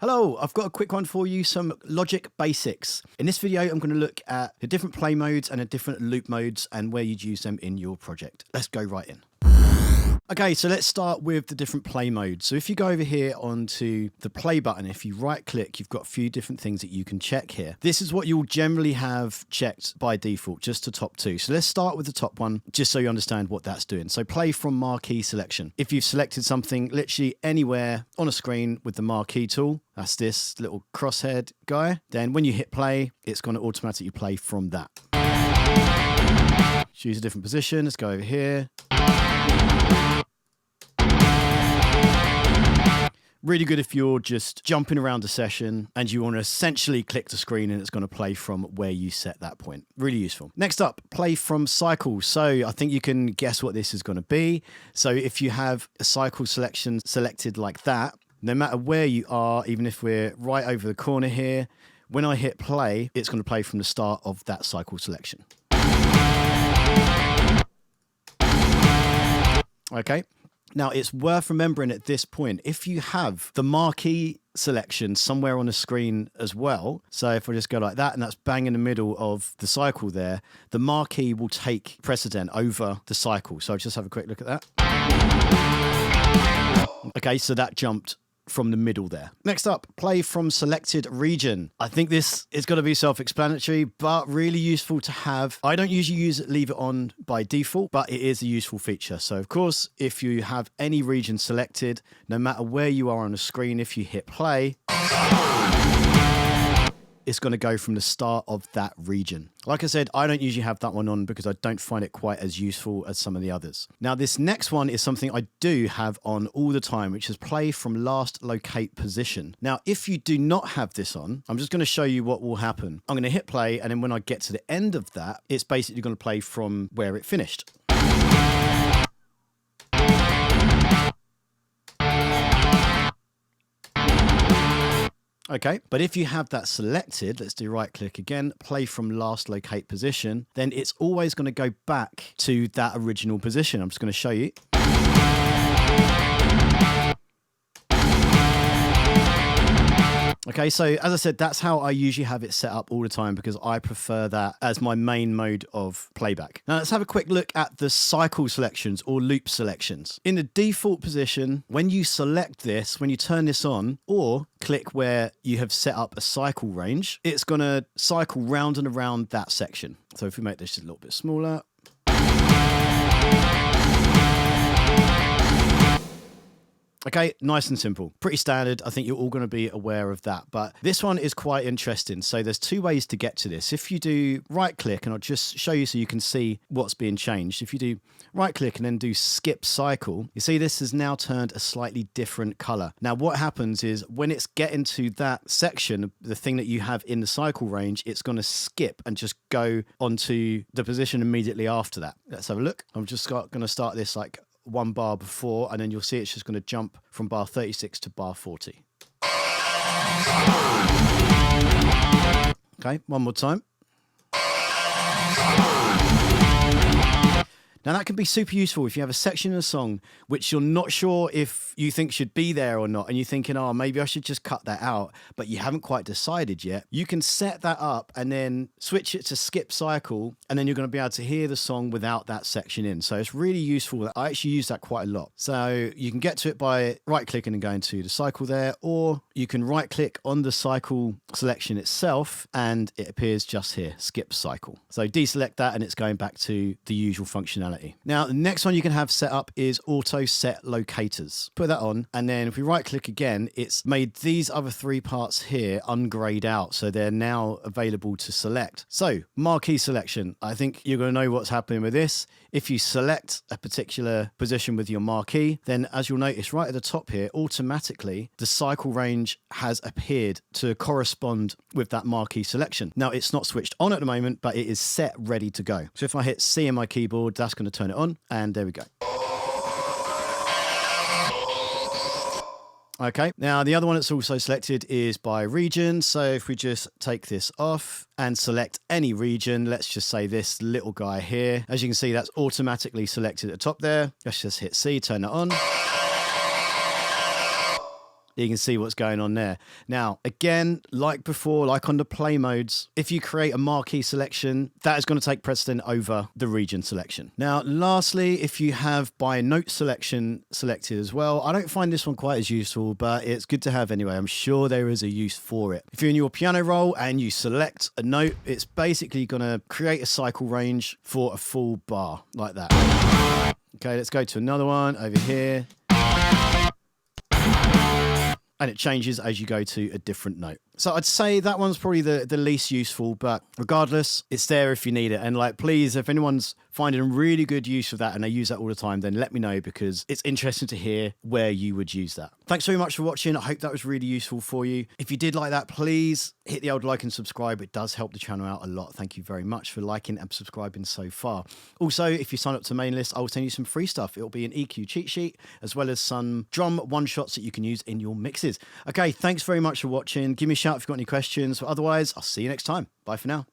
Hello, I've got a quick one for you, some Logic basics. In this video, I'm going to look at the different play modes and the different loop modes and where you'd use them in your project. Let's go right in. Okay, so let's start with the different play modes. So if you go over here onto the play button, if you right click, you've got a few different things that you can check here. This is what you'll generally have checked by default, just the top two. So let's start with the top one, just so you understand what that's doing. So play from marquee selection. If you've selected something literally anywhere on a screen with the marquee tool, that's this little crosshead guy, then when you hit play, it's going to automatically play from that. Choose a different position. Let's go over here. Really good if you're just jumping around a session and you want to essentially click the screen and it's going to play from where you set that point. Really useful. Next up, play from cycle. So I think you can guess what this is going to be. So if you have a cycle selection selected like that, no matter where you are, even if we're right over the corner here, when I hit play, it's going to play from the start of that cycle selection. Okay. Now, it's worth remembering at this point, if you have the marquee selection somewhere on the screen as well, so if I just go like that and that's bang in the middle of the cycle there, the marquee will take precedent over the cycle. So I'll just have a quick look at that. Okay, so that jumped from the middle there. Next up, play from selected region. I think this is going to be self-explanatory, but really useful to have. I don't usually leave it on by default, but it is a useful feature. So of course, if you have any region selected, no matter where you are on the screen, if you hit play, it's going to go from the start of that region. Like I said, I don't usually have that one on because I don't find it quite as useful as some of the others. Now, this next one is something I do have on all the time, which is play from last locate position. Now, if you do not have this on, I'm just going to show you what will happen. I'm going to hit play, and then when I get to the end of that, it's basically going to play from where it finished. Okay, but if you have that selected, let's do right click again, play from last locate position, then it's always going to go back to that original position. I'm just going to show you. Okay, so as I said, that's how I usually have it set up all the time because I prefer that as my main mode of playback. Now let's have a quick look at the cycle selections or loop selections. In the default position, when you select this, when you turn this on or click where you have set up a cycle range, it's going to cycle round and around that section. So if we make this just a little bit smaller. Okay, nice and simple. Pretty standard. I think you're all going to be aware of that. But this one is quite interesting. So there's two ways to get to this. If you do right click, and I'll just show you so you can see what's being changed. If you do right click and then do skip cycle, you see this has now turned a slightly different color. Now what happens is when it's getting to that section, the thing that you have in the cycle range, it's going to skip and just go onto the position immediately after that. Let's have a look. I'm just going to start this like one bar before, and then you'll see it's just going to jump from bar 36 to bar 40. Okay, one more time. Now that can be super useful if you have a section in a song which you're not sure if you think should be there or not, and you're thinking, oh, maybe I should just cut that out, but you haven't quite decided yet. You can set that up and then switch it to skip cycle, and then you're going to be able to hear the song without that section in. So it's really useful. I actually use that quite a lot. So you can get to it by right clicking and going to the cycle there, or you can right click on the cycle selection itself and it appears just here, skip cycle. So deselect that and it's going back to the usual functionality. Now, the next one you can have set up is auto set locators. Put that on, and then if we right click again, it's made these other three parts here ungrayed out. So they're now available to select. So marquee selection, I think you're going to know what's happening with this. If you select a particular position with your marquee, then as you'll notice right at the top here, automatically the cycle range has appeared to correspond with that marquee selection. Now it's not switched on at the moment, but it is set ready to go. So if I hit C on my keyboard, that's going to turn it on, and there we go. Okay, now the other one that's also selected is by region. So if we just take this off and select any region, let's just say this little guy here. As you can see, that's automatically selected at the top there. Let's just hit C, turn that on. You can see what's going on there. Now, again, like before, like on the play modes, if you create a marquee selection, that is going to take precedent over the region selection. Now, lastly, if you have by note selection selected as well, I don't find this one quite as useful, but it's good to have anyway. I'm sure there is a use for it. If you're in your piano roll and you select a note, it's basically going to create a cycle range for a full bar like that. Okay, let's go to another one over here. And it changes as you go to a different note. So I'd say that one's probably the least useful, but regardless, it's there if you need it. And like, please, if anyone's finding really good use of that and they use that all the time, then let me know, because it's interesting to hear where you would use that. Thanks very much for watching. I hope that was really useful for you. If you did like that, please hit the old like and subscribe. It does help the channel out a lot. Thank you very much for liking and subscribing so far. Also, if you sign up to main list, I will send you some free stuff. It'll be an EQ cheat sheet, as well as some drum one-shots that you can use in your mixes. Okay, thanks very much for watching. Give me a shout if you've got any questions. But otherwise, I'll see you next time. Bye for now.